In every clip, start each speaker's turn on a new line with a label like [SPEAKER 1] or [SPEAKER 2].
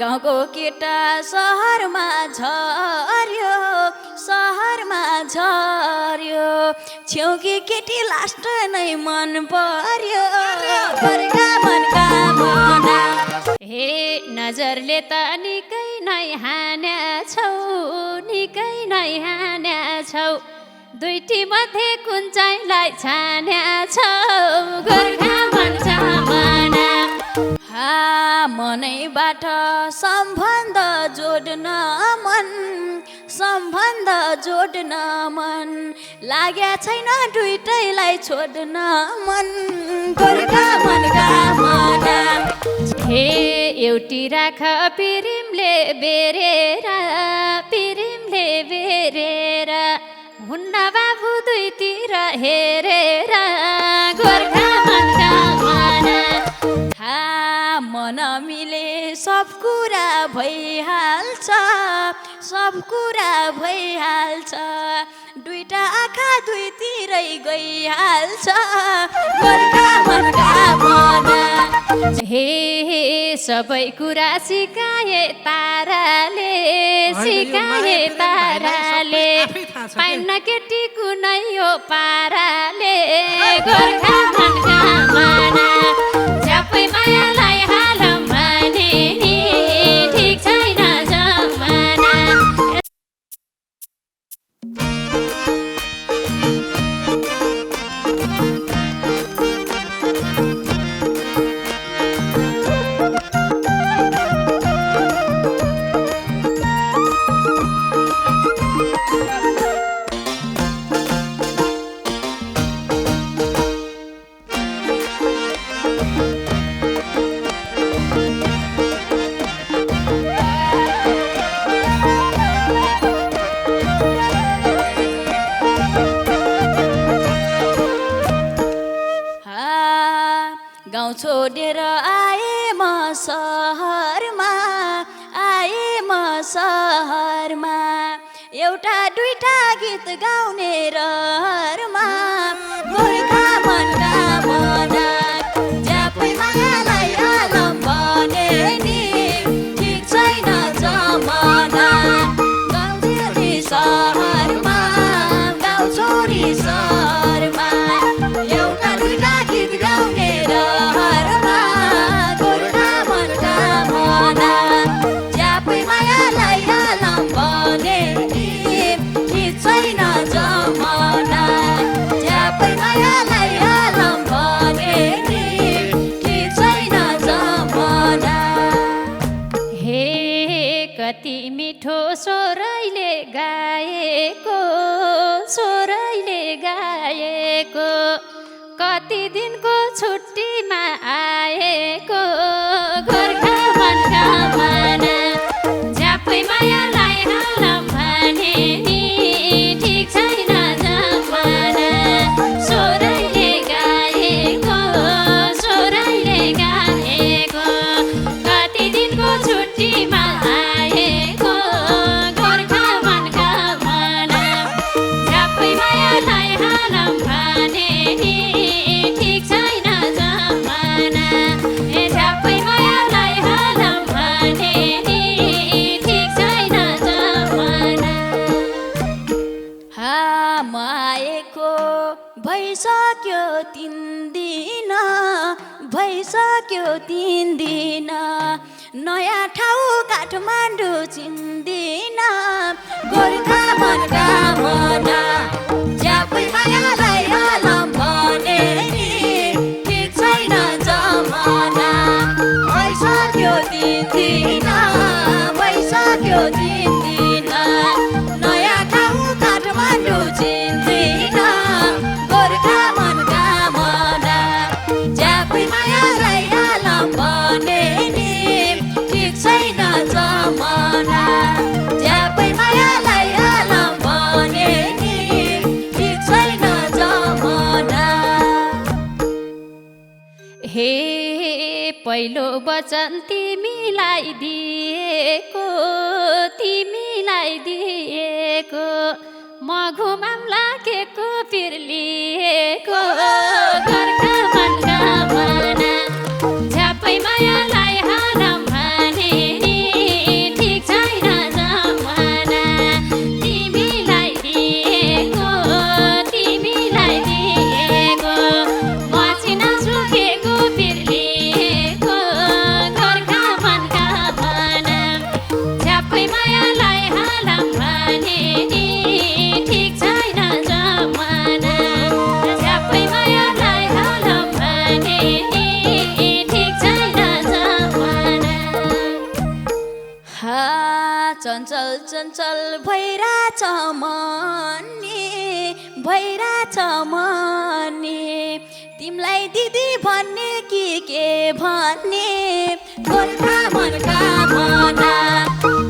[SPEAKER 1] गाउँको केटा सहरमा झर्यो सहरमा झर्यो छेउकी केटी लास्ट नै मन पर्यो गोर्खा मनका मना हे नजरले त निकै नै हानेछौ निकै नै हानेछौ दुईटी मध्ये कुन चाहिँलाई छानेछौ गोर्खा मनका मना मनैबाट सम्बन्ध जोड्न मन सम्बन्ध जोड्न मन लाग्या छैन दुईटैलाई छोड्न मन गोर्खा मनका मना हे एउटी राख पिरिमले बेरेर हुन्न बाबु दुईतिर हेरेर गोर्खा मनका मना मन मिले सब कुरा भइहाल्छ सब कुरा भइहाल्छ दुईटा आँखा दुईतिरै गइहाल्छ गोर्खा मनका मना हे सबै कुरा सिकाए ताराले पाइन्न केटी कुनै यो पाराले गोर्खा मनका मना झ्यापै मायालाई हालम भने नि ठिक छैन जमाना गाउँ छोडेर आए म सहरमा एउटा दुईटा गीत गाउने रहरमा गोर्खा मनका मना झ्यापै मायालाई आलम भने नि ठिक छैन जमाना गाउँ छोरी सहरमा गाउँ छोरी सहरमा एउटा दुईटा गीत गाउने रहरमा गोर्खा मनका मना झ्यापै मायालाई आलम भने नि ठिक छैन जमाना झ्यापै मायालाई आलम भने नि ठिक छैन जमाना हे कति मिठो स्वरैले गाएको कति दिनको छुट्टीमा आएको गोर्खा मनका मना झ्यापै मायालाई हालम भने नि ठिक छैन जमाना स्वरैले गाएको कति दिनको छुट्टीमा आएको गोर्खा मनका मना झ्यापै मायालाई हालम भने नि ठिक छैन जमाना झ्यापै मायालाई हालम भने नि ठिक छैन जमाना माएको भइसक्यो 3 दिन नयाँ ठाउँ काठमाडौँ चिन्दिन गोर्खा मनका मना झ्यापै मायालाई आलम भने नि ठिक छैन जमाना भइसक्यो 3 दिन नयाँ ठाउँ काठमाडौँ चिन्दिन गोर्खा मनका मना झ्यापै मायालाई आलम भने नि ठिक छैन जमाना झ्यापै मायालाई आलम भने नि ठिक छैन जमाना हे पहिलो वचन तिमीलाई दिएको म घुमाम लागेको पिर्लिएको गोर्खा मनका मना झ्यापै मायालाई हालम भने नि
[SPEAKER 2] चञ्चल चञ्चल भइरहेछ मनी तिमीलाई दिदी भन्ने कि के भन्ने गोर्खा मनका मना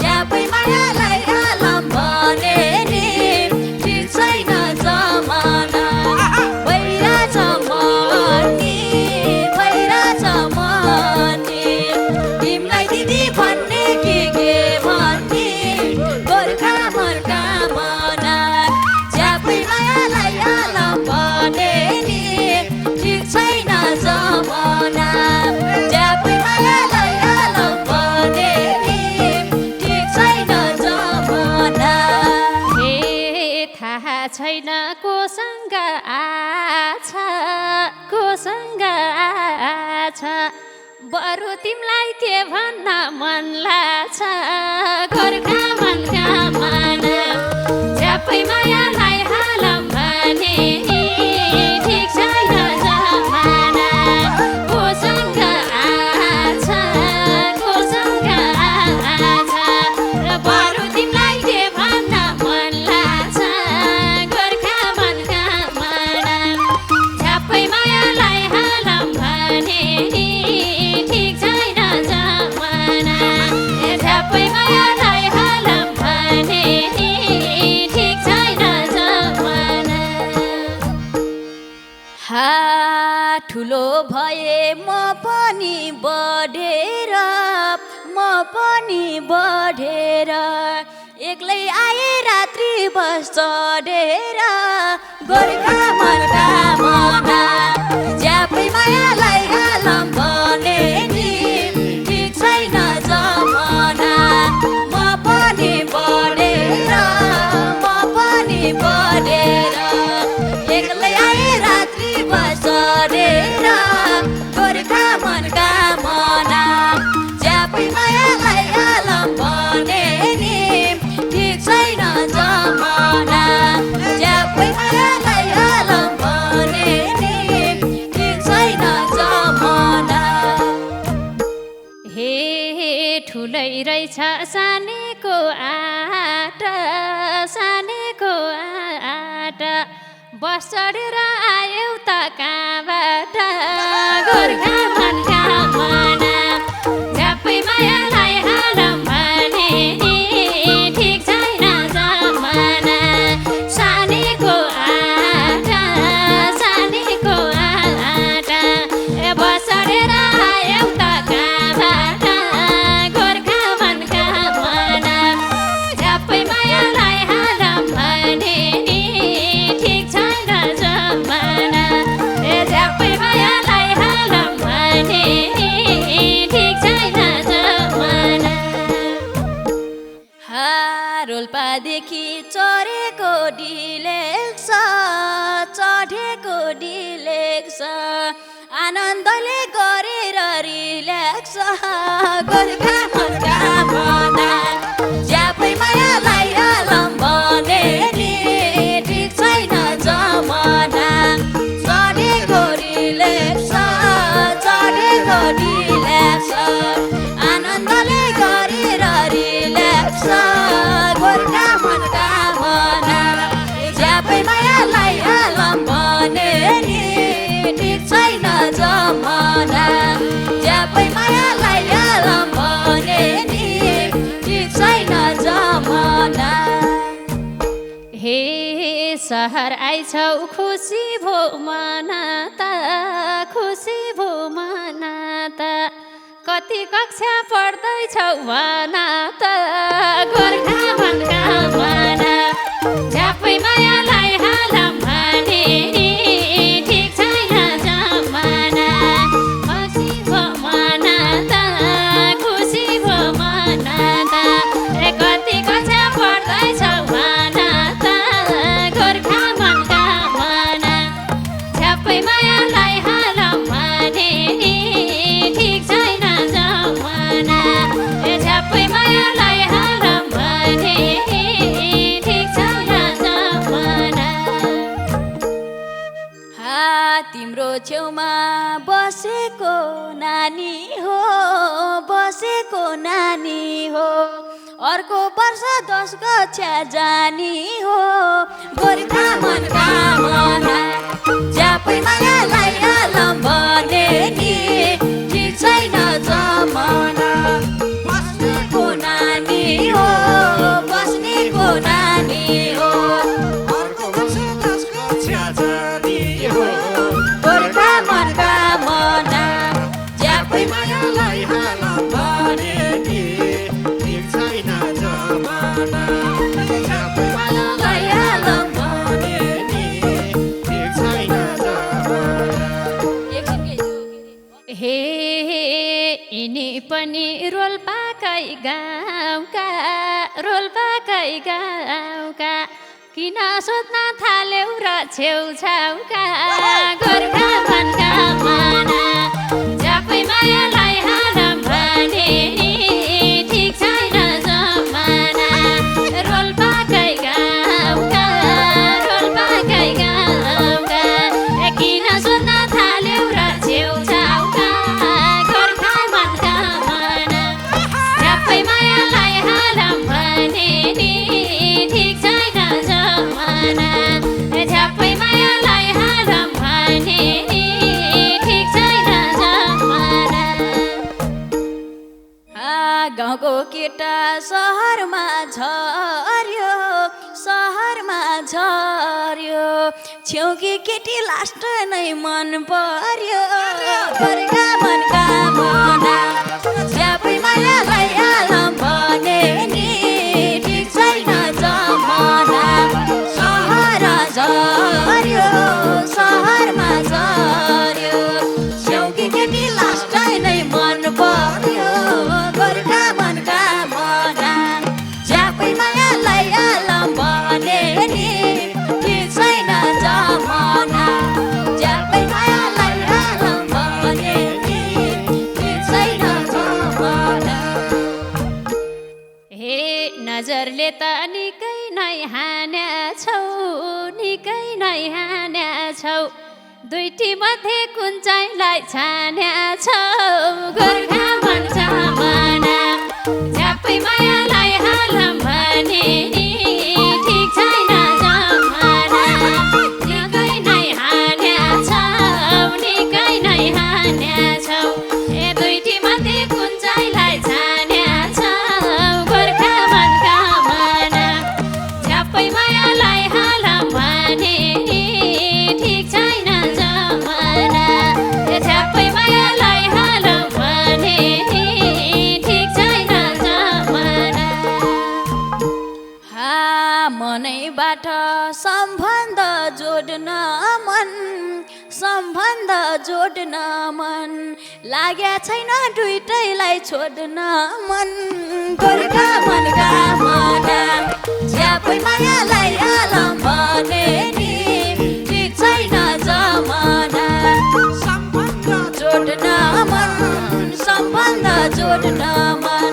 [SPEAKER 2] ज्यापै मायालाई आलम भने नि ठिक छैन जमाना भइरहेछ मनी तिमीलाई दिदी भन्ने कि के भन्ने गोर्खा मनका मना ज्यापै मायालाई आलम भने नि ठिक छैन जमाना ज्यापै मायालाई आलम भने नि ठिक छैन जमाना
[SPEAKER 1] हे थाहा छैन कोसँग आछ बरु तिमीलाई के भन्न मन लाग्छ गोर्खा मनका मना ज्यापै मायालाई हालम भने नि ठिक छैन जमाना कोसँग आछ र बरु तिमीलाई के भन्न मन लाग्छ गोर्खा मनका मना ज्यापै मायालाई हालम भने नि ठिक छैन जमाना ज्यापै मायालाई हालम भने नि ठिक छैन जमाना
[SPEAKER 2] ठुलो भए म पनि बढेर एक्लै आए रात्रि बस चढेर गोर्खा मनका मना ज्यापै मायालाई आलम भने नि ठिक छैन जमाना म पनि बढेर एक्लै आए रात्रि बस चढेर गोर्खा मनका मना ज्यापै मायालाई आलम भने नि ठिक छैन जमाना ज्यापै मायालाई आलम भने नि ठिक छैन जमाना
[SPEAKER 1] हे ठुलै रहेछ सानेको आँट बस चढेर आयौ त कहाँबाट गोर्खा मनका मना ज्यापै मायालाई हालम भने नि ठिक छैन जमाना सानेको आँट बस चढेर आयौ त कहाँबाट गोर्खा मनका मना ज्यापै मायालाई हालम भने नि ठिक छैन जमाना ज्यापै मायालाई हालम भने नि ठिक छैन जमाना
[SPEAKER 2] रोल्पादेखि चढेको डिलेक्स आनन्दले गरेर रिल्याक्स गोर्खा मनका मना ज्यापै मायालाई आलम भने नि ठिक छैन जमाना चढेको रिल्याक्स आनन्दले गरेर रिल्याक्स गोर्खा मनका मना ज्यापै मायालाई आलम भने नि ठिक छैन जमाना ज्यापै मायालाई आलम भने नि ठिक छैन जमाना
[SPEAKER 1] हे सहर आइछौ खुसी भो मना त कति कक्षा पढ्दैछौ भन त गोर्खा मनका मना ज्यापै मायालाई हालम भने नि ठिक छैन जमाना खुसी भो मना त कति कक्षा पढ्दैछौ भन त गोर्खा मनका मना ज्यापै मायालाई हालम भने नि ठिक छैन जमाना ज्यापै मायालाई हालम भने नि ठिक छैन जमाना
[SPEAKER 2] तिम्रो छेउमा बसेको नानी हो अर्को वर्ष 10 कक्षा जानी हो गोर्खा मनका मना ज्यापै मायालाई आलम भने नि ठिक छैन जमाना बस्नेको नानी हो बस्नेको नानी हो
[SPEAKER 3] अर्को वर्ष 10 कक्षा जानी हो
[SPEAKER 2] गोर्खा मनका मना ज्यापै
[SPEAKER 3] मायालाई हालम भने नि ठिक छैन जमाना ज्यापै मायालाई हालम भने नि ठिक छैन जमाना
[SPEAKER 1] हे यिनी पनि रोल्पाकै गाउँका किन सोध्न थाल्यौ र छेउछाउका गोर्खा मनका मना ज्यापै मायालाई हालम भने नि ठिक छैन जमाना रोल्पाकै गाउँका किन सोध्न थाल्यौ र छेउछाउका गोर्खा मनका मना ज्यापै मायालाई हालम भने नि ठिक छैन जमाना ज्यापै मायालाई हालम भने नि ठिक छैन जमाना
[SPEAKER 2] गाउँको केटा सहरमा झर्यो छेउकी केटी लास्ट नै मन पर्यो गोर्खा मनका मना ज्यापै मायालाई आलम भने नि ठिक छैन जमाना सहरमा झर्यो छेउकी केटी लास्ट नै मन पर्यो गोर्खा मनका मना ज्यापै मायालाई आलम भने नि ठिक छैन जमाना ज्यापै मायालाई आलम भने नि ठिक छैन जमाना
[SPEAKER 1] हे नजरले त निकै नै हान्याछौ दुईटी मध्ये कुन चाहिँलाई छान्याछौ गोर्खा मनका मना ज्यापै मायालाई हालम भने नि ठिक छैन जमाना निकै नै हान्याछौ ए दुईटी मध्ये कुन चाहिँलाई छान्याछौ गोर्खा मनका मना ज्यापै मायालाई हालम भने नि ठिक छैन जमाना ज्यापै मायालाई हालम भने नि ठिक छैन जमाना
[SPEAKER 2] मनैबाट सम्बन्ध जोड्न मन लाग्या छैन दुईटैलाई छोड्न मन गोर्खा मनका मना ज्यापै मायालाई आलम भने नि ठिक छैन जमाना सम्बन्ध जोड्न मन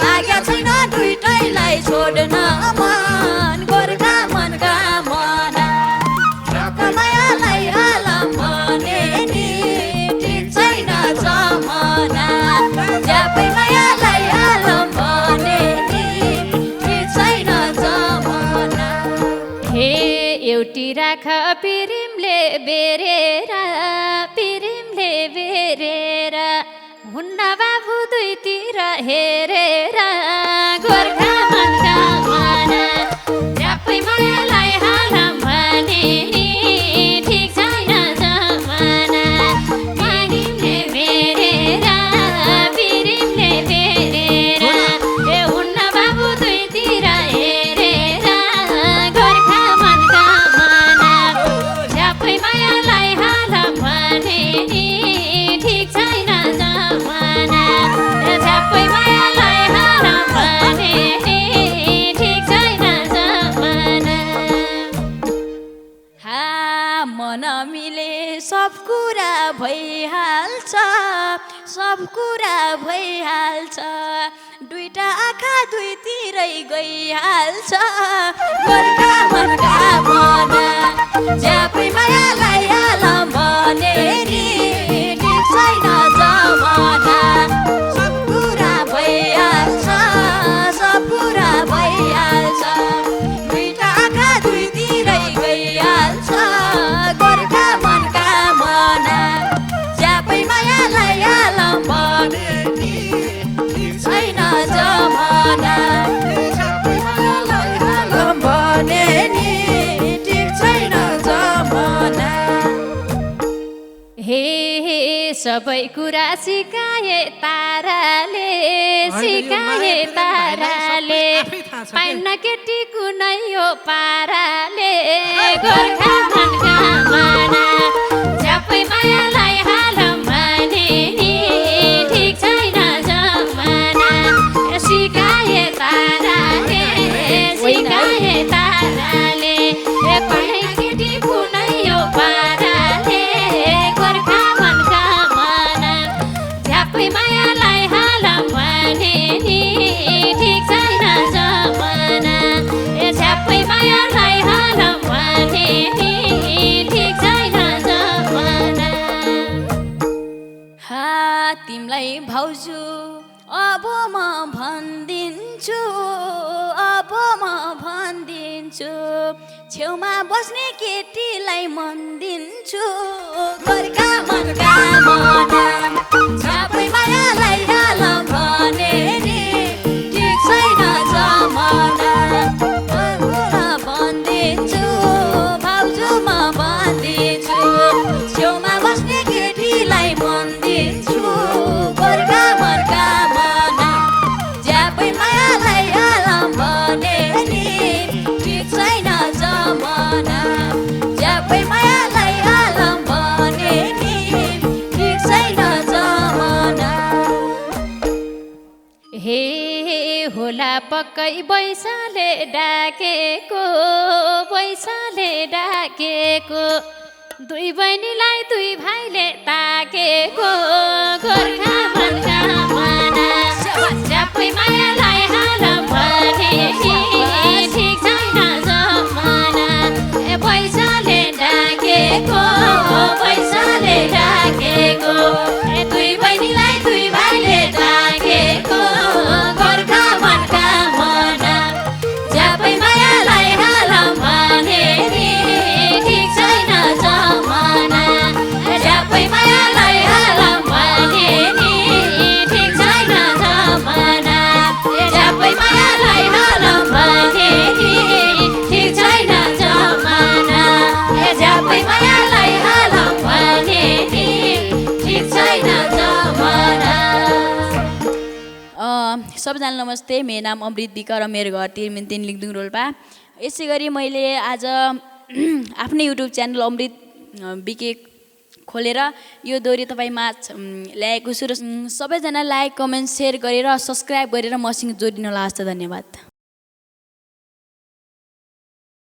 [SPEAKER 2] लाग्या छैन दुईटैलाई छोड्न मन गोर्खा मनका मना मायालाई आलम भने नि ठिक छैन जमाना ज्यापै मायालाई आलम भने नि ठिक छैन जमाना
[SPEAKER 1] हे एउटी राख पिरिमले बेरेर हुन्न बाबु दुईतिर हेरेर गोर्खा मनका मना ज्यापै मायालाई हालम भने नि ठिक छैन जमाना पिरिमले बेरेर ए हुन्न बाबु दुईतिर हेरेर गोर्खा मनका मना ज्यापै मायालाई हालम भने नि ठिक छैन जमाना ज्यापै मायालाई हालम भने नि ठिक छैन जमाना
[SPEAKER 2] मन मिले सब कुरा भइहाल्छ दुईटा आँखा दुईतिरै गइहाल्छ गोर्खा मनका मना ज्यापै मायालाई आलम भने नि ठिक छैन जमाना सब कुरा भइहाल्छ सब
[SPEAKER 1] सबै कुरा सिकाए ताराले सिकाए ताराले पाइन्न केटी कुनै यो पाराले गोर्खा मनका माना झ्यापै मायालाई हालम भने नि ठिक छैन जमाना सिकाए ताराले सिकाए ताराले पाइन्न केटी कुनै यो पाराले गोर्खा मनका माना झ्यापै मायालाई हालम भने नि ठिक छैन जमाना झ्यापै मायालाई हालम भने नि ठिक छैन जमाना
[SPEAKER 2] हा तिमीलाई भाउजू अब म भन्दिन्छु अब म भन्दिन्छु छेउमा बस्ने केटीलाई मन दिन्छु गोर्खा मनका मना झ्यापै मायालाई हालम भने नि ठिक छैन जमाना भन्दिन्छु भाउजू म भन्दिन्छु छेउमा बस्ने केटीलाई मन दिन्छु गोर्खा मनका मना झ्यापै मायालाई हालम भने नि ठिक छैन जमाना झ्यापै मायालाई हालम भने नि ठिक छैन जमाना
[SPEAKER 1] हे होला पक्कै बैसाले डाकेको बैसाले डाकेको दुई बहिनीलाई दुई भाइले ताकेको गोर्खा मनका माना झ्यापै मायालाई हालम भने ठिक छैन जमाना बैसाले डाकेको बैसाले डाकेको दुई बहिनीलाई दुई भाइले ताकेको गोर्खा मनका मना झ्यापै मायालाई हालम भने नि ठिक छैन जमाना झ्यापै मायालाई हालम भने नि ठिक छैन जमाना झ्यापै मायालाई हालम भने नि ठिक छैन जमाना झ्यापै मायालाई हालम भने नि ठिक छैन जमाना
[SPEAKER 2] सबैजनालाई नमस्ते मेरो नाम अमृत विक र मेरो घर तिरमिन्तिन लिङदुङ रोल्पा यसै गरी मैले आज आफ्नै युट्युब च्यानल अमृत विके खोलेर यो दोहोरी तपाईँमा ल्याएको छु र सबैजना लाइक कमेन्ट सेयर गरेर सब्सक्राइब गरेर मसँग जोडिनु होला हस् त धन्यवाद।